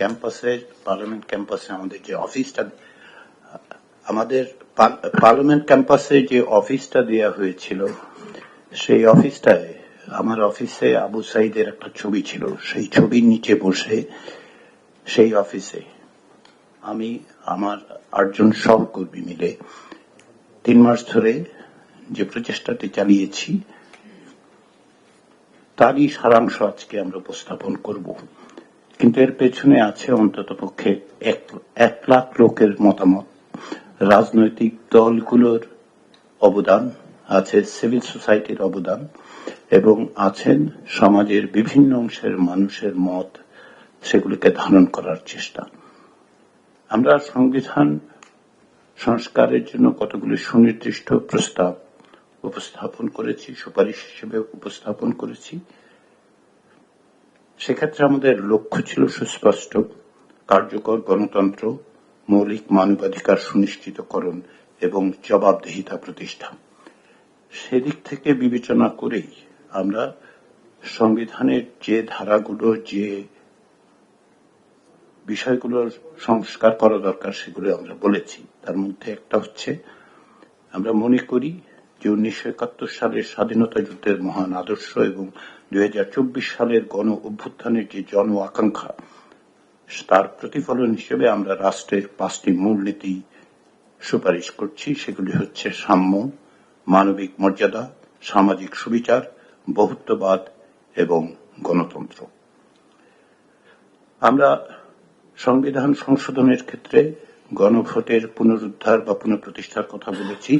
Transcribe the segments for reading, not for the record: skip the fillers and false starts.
ক্যাম্পাসে, পার্লামেন্ট ক্যাম্পাসে আমাদের যে অফিসটা, আমাদের পার্লামেন্ট ক্যাম্পাসে যে অফিসটা দেওয়া হয়েছিল, সেই অফিসটায় আমার অফিসে আবু সাইদের একটা ছবি ছিল। সেই ছবির নিচে বসে সেই অফিসে আমি আমার 8 জন সহকর্মী মিলে 3 মাস ধরে যে প্রচেষ্টাটি চালিয়েছি তারই সারাংশ আজকে আমরা উপস্থাপন করব। কিন্তু এর পেছনে আছে অন্ততপক্ষে 1 লাখ লোকের মতামত, রাজনৈতিক দলগুলোর অবদান, আছে সিভিল সোসাইটির অবদান, এবং আছেন সমাজের বিভিন্ন অংশের মানুষের মত, সেগুলিকে ধারণ করার চেষ্টা। আমরা সংবিধান সংস্কারের জন্য কতগুলি সুনির্দিষ্ট প্রস্তাব উপস্থাপন করেছি, সুপারিশ হিসেবে উপস্থাপন করেছি। সেক্ষেত্রে আমাদের লক্ষ্য ছিল সুস্পষ্ট: কার্যকর গণতন্ত্র, মৌলিক মানবাধিকার সুনিশ্চিতকরণ এবং জবাবদিহিতা প্রতিষ্ঠা। সেদিক থেকে বিবেচনা করেই আমরা সংবিধানের যে ধারাগুলো, যে বিষয়গুলোর সংস্কার করা দরকার, সেগুলো আমরা বলেছি। তার মধ্যে একটা হচ্ছে, আমরা মনে করি যে 1971 সালের স্বাধীনতা যুদ্ধের মহান আদর্শ এবং 2024 সালের গণ অভ্যুত্থানের যে জন আকাঙ্ক্ষা, তার প্রতিফলন হিসেবে আমরা রাষ্ট্রের 5টি মূলনীতি সুপারিশ করছি। সেগুলি হচ্ছে সাম্য, মানবিক মর্যাদা, সামাজিক সুবিচার, বহুত্ববাদ এবং গণতন্ত্র। আমরা সংবিধান সংশোধনের ক্ষেত্রে গণভোটের পুনরুদ্ধার বা পুনঃপ্রতিষ্ঠার কথা বলেছি।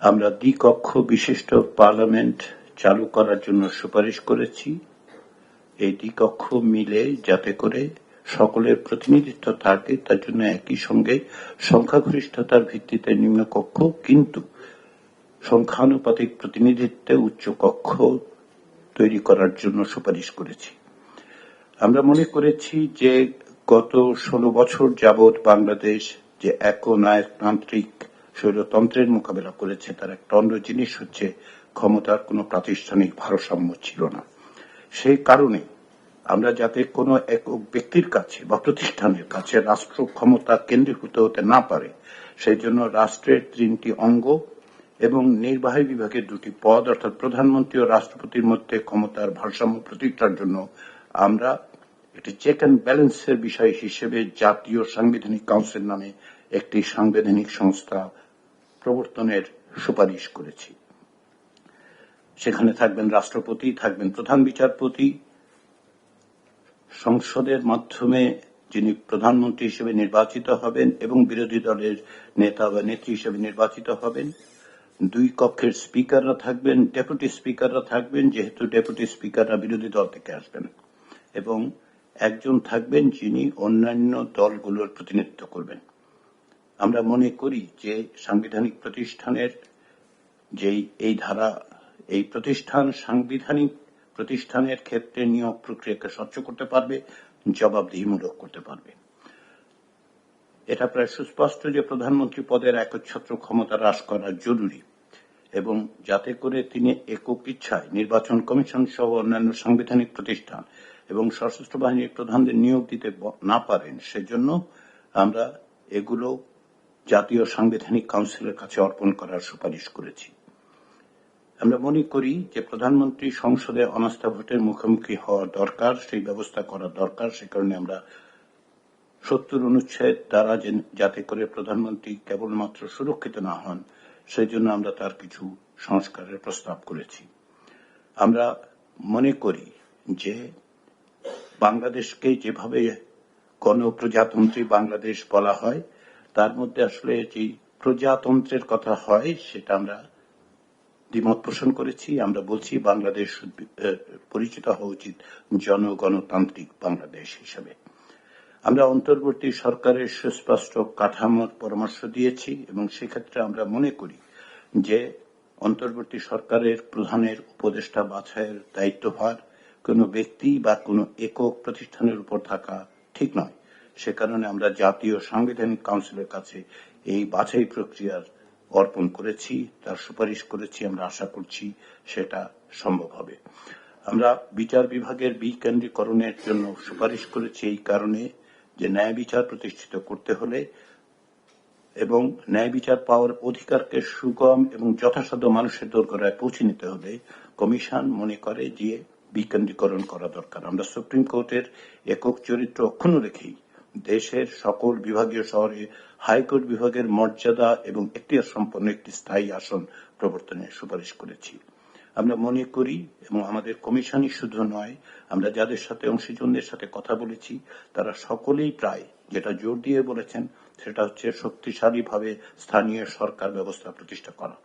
আমরা দ্বিকক্ষ বিশিষ্ট পার্লামেন্ট চালু করার জন্য সুপারিশ করেছি। এই দ্বিকক্ষ মিলে যাতে করে সকলের প্রতিনিধিত্ব থাকে, তার জন্য একই সঙ্গে সংখ্যাগরিষ্ঠতার ভিত্তিতে নিম্নকক্ষ কিন্তু সংখ্যানুপাতিক প্রতিনিধিত্বে উচ্চকক্ষ তৈরি করার জন্য সুপারিশ করেছি। আমরা মনে করেছি যে গত 16 বছর যাবৎ বাংলাদেশ যে একনায়কতান্ত্রিক স্বৈরতন্ত্রের মোকাবেলা করেছে, তার একটা অন্য জিনিস হচ্ছে ক্ষমতার কোনো প্রাতিষ্ঠানিক ভারসাম্য ছিল না। সেই কারণে আমরা যাতে কোনো একক ব্যক্তির কাছে বা প্রতিষ্ঠানের কাছে রাষ্ট্র ক্ষমতা কেন্দ্রীভূত হতে না পারে, সেই জন্য রাষ্ট্রের 3টি অঙ্গ এবং নির্বাহী বিভাগের 2টি পদ, অর্থাৎ প্রধানমন্ত্রী ও রাষ্ট্রপতির মধ্যে ক্ষমতার ভারসাম্য প্রতিষ্ঠার জন্য আমরা একটি চেক অ্যান্ড ব্যালেন্সের বিষয় হিসেবে জাতীয় সাংবিধানিক কাউন্সিল নামে একটি সাংবিধানিক সংস্থা প্রবর্তনের সুপারিশ করেছি। সেখানে থাকবেন রাষ্ট্রপতি, থাকবেন প্রধান বিচারপতি, সংসদের মাধ্যমে যিনি প্রধানমন্ত্রী হিসেবে নির্বাচিত হবেন এবং বিরোধী দলের নেতা বা নেত্রী হিসেবে নির্বাচিত হবেন। 2 কক্ষের স্পিকাররা থাকবেন, ডেপুটি স্পিকাররা থাকবেন, যেহেতু ডেপুটি স্পিকাররা বিরোধী দল থেকে আসবেন, এবং একজন থাকবেন যিনি অন্যান্য দলগুলোর প্রতিনিধিত্ব করবেন। আমরা মনে করি যে সাংবিধানিক প্রতিষ্ঠানের যেই এই ধারা, এই প্রতিষ্ঠান সাংবিধানিক প্রতিষ্ঠানের ক্ষেত্রে নিয়োগ প্রক্রিয়াকে স্বচ্ছ করতে পারবে, জবাবদিহিমূলক করতে পারবে। এটা প্রায় সুস্পষ্ট যে প্রধানমন্ত্রী পদের একচ্ছত্র ক্ষমতা হ্রাস করা জরুরি, এবং যাতে করে তিনি একক ইচ্ছায় নির্বাচন কমিশন সহ অন্যান্য সাংবিধানিক প্রতিষ্ঠান এবং সশস্ত্র বাহিনীর প্রধানদের নিয়োগ দিতে না পারেন, সেজন্য আমরা এগুলো জাতীয় সাংবিধানিক কাউন্সিলের কাছে অর্পণ করার সুপারিশ করেছি। আমরা মনে করি যে প্রধানমন্ত্রী সংসদে অনাস্থা ভোটের মুখোমুখি হওয়া দরকার, সেই ব্যবস্থা করা দরকার। সে কারণে আমরা 70 অনুচ্ছেদ দ্বারা যাতে করে প্রধানমন্ত্রী কেবলমাত্র সুরক্ষিত না হন, সেই জন্য আমরা তার কিছু সংস্কারের প্রস্তাব করেছি। আমরা মনে করি যে বাংলাদেশকে যেভাবে গণপ্রজাতন্ত্রী বাংলাদেশ বলা হয়, তার মধ্যে আসলে যে প্রজাতন্ত্রের কথা হয় সেটা আমরা দ্বিমত পোষণ করেছি। আমরা বলছি বাংলাদেশ পরিচিত হওয়া উচিত জনগণতান্ত্রিক বাংলাদেশ হিসেবে। আমরা অন্তর্বর্তী সরকারের সুস্পষ্ট কাঠামোর পরামর্শ দিয়েছি, এবং সেক্ষেত্রে আমরা মনে করি যে অন্তর্বর্তী সরকারের প্রধানের উপদেষ্টা বাছাইয়ের দায়িত্বভার কোনো ব্যক্তি বা কোনো একক প্রতিষ্ঠানের উপর থাকা ঠিক নয়। সে কারণে আমরা জাতীয় সাংবিধানিক কাউন্সিলের কাছে এই বাছাই প্রক্রিয়ার অর্পণ করেছি, তার সুপারিশ করেছি। আমরা আশা করছি সেটা সম্ভব হবে। আমরা বিচার বিভাগের বিকেন্দ্রীকরণের জন্য সুপারিশ করেছি এই কারণে যে ন্যায় বিচার প্রতিষ্ঠিত করতে হলে এবং ন্যায় বিচার পাওয়ার অধিকারকে সুগম এবং যথাসাধ্য মানুষের দোরগোড়ায় পৌঁছে নিতে হলে কমিশন মনে করে যে বিকেন্দ্রীকরণ করা দরকার। আমরা সুপ্রিম কোর্টের একক চরিত্র অক্ষুণ্ণ রেখেই দেশের সকল বিভাগীয় শহরে হাইকোর্ট বিভাগের মর্যাদা এবং এখতিয়ার সম্পন্ন একটি স্থায়ী আসন প্রবর্তনের সুপারিশ করেছি। আমরা মনে করি এবং আমাদের কমিশনই শুধু নয়, আমরা যাদের সাথে অংশীজনদের সাথে কথা বলেছি তারা সকলেই প্রায় যেটা জোর দিয়ে বলেছেন সেটা হচ্ছে শক্তিশালীভাবে স্থানীয় সরকার ব্যবস্থা প্রতিষ্ঠা করা।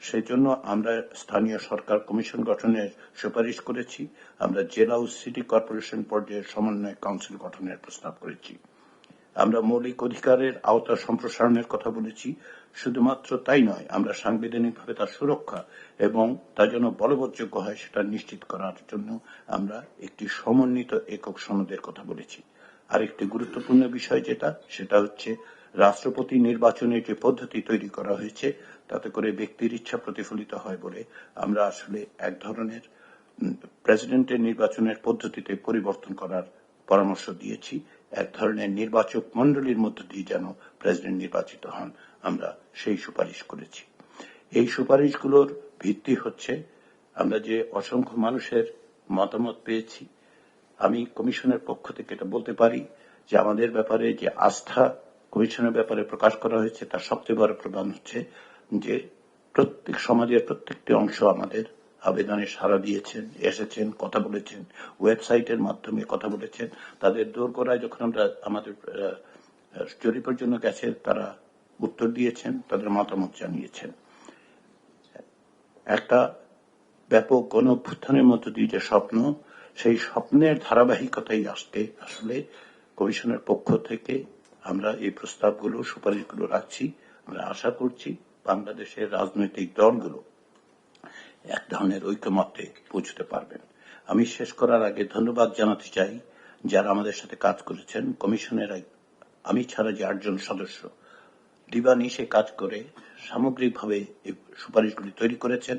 সেই জন্য আমরা স্থানীয় সরকার কমিশন গঠনের সুপারিশ করেছি। আমরা জেলা ও সিটি কর্পোরেশন পর্যায়ের সমন্বয় কাউন্সিল গঠনের প্রস্তাব করেছি। আমরা মৌলিক অধিকারের আওতা সম্প্রসারণের কথা বলেছি। শুধুমাত্র তাই নয়, আমরা সাংবিধানিকভাবে তার সুরক্ষা এবং তা যেন বলবৎযোগ্য হয় সেটা নিশ্চিত করার জন্য আমরা একটি সমন্বিত একক সনদের কথা বলেছি। আরেকটি গুরুত্বপূর্ণ বিষয় সেটা হচ্ছে রাষ্ট্রপতি নির্বাচনের যে পদ্ধতি তৈরি করা হয়েছে তাতে করে ব্যক্তির ইচ্ছা প্রতিফলিত হয় বলে আমরা আসলে এক ধরনের প্রেসিডেন্টের নির্বাচনের পদ্ধতিতে পরিবর্তন করার পরামর্শ দিয়েছি। এক ধরনের নির্বাচক মণ্ডলীর মধ্য দিয়ে যেন প্রেসিডেন্ট নির্বাচিত হন, আমরা সেই সুপারিশ করেছি। এই সুপারিশগুলোর ভিত্তি হচ্ছে আমরা যে অসংখ্য মানুষের মতামত পেয়েছি। আমি কমিশনের পক্ষ থেকে এটা বলতে পারি যে আমাদের ব্যাপারে যে আস্থা কমিশনের ব্যাপারে প্রকাশ করা হয়েছে তার সবচেয়ে বড় প্রমাণ হচ্ছে যে প্রত্যেক সমাজের প্রত্যেকটি অংশ আমাদের আবেদনে সাড়া দিয়েছেন, এসেছেন, কথা বলেছেন, ওয়েবসাইটের মাধ্যমে কথা বলেছেন। তাদের দোরগোড়ায় যখন আমরা আমাদের জরিপের জন্য গেছে তারা উত্তর দিয়েছেন, তাদের মতামত জানিয়েছেন। একটা ব্যাপক গণ অভ্যুত্থানের মধ্য দিয়ে যে স্বপ্ন, সেই স্বপ্নের ধারাবাহিকতাই আসলে কমিশনের পক্ষ থেকে আমরা এই প্রস্তাবগুলো সুপারিশগুলো রাখছি। আমরা আশা করছি বাংলাদেশের রাজনৈতিক দলগুলো এক ধরনের ঐকমত্যে পৌঁছতে পারবেন। আমি শেষ করার আগে ধন্যবাদ জানাতে চাই যারা আমাদের সাথে কাজ করেছেন। কমিশনের আমি ছাড়া যে 8 জন সদস্য দিবানিশে কাজ করে সামগ্রিকভাবে এই সুপারিশগুলি তৈরি করেছেন।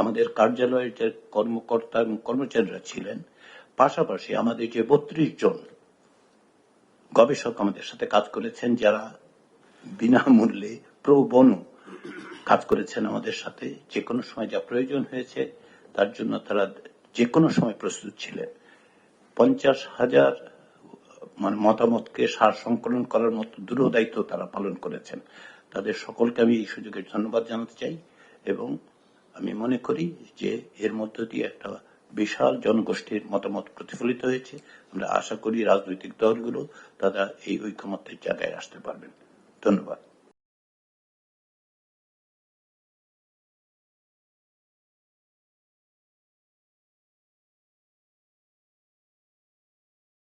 আমাদের কার্যালয়ের যে কর্মকর্তা এবং কর্মচারীরা ছিলেন, পাশাপাশি আমাদের যে 32 জন গবেষক আমাদের সাথে কাজ করেছেন যারা বিনামূল্যে প্রো বনো কাজ করেছেন আমাদের সাথে। যে কোনো সময় যা প্রয়োজন হয়েছে তার জন্য তারা যে কোনো সময় প্রস্তুত ছিলেন। 50,000 মতামতকে সার সংকলন করার মতো দুরূহ দায়িত্ব তারা পালন করেছেন। তাদের সকলকে আমি এই সুযোগে ধন্যবাদ জানাতে চাই এবং আমি মনে করি যে এর মধ্য দিয়ে একটা বিশাল জনগোষ্ঠীর মতামত প্রতিফলিত হয়েছে। আমরা আশা করি রাজনৈতিক দলগুলো তারা এই ঐকমত্যের জায়গায় আসতে পারবেন। ধন্যবাদ।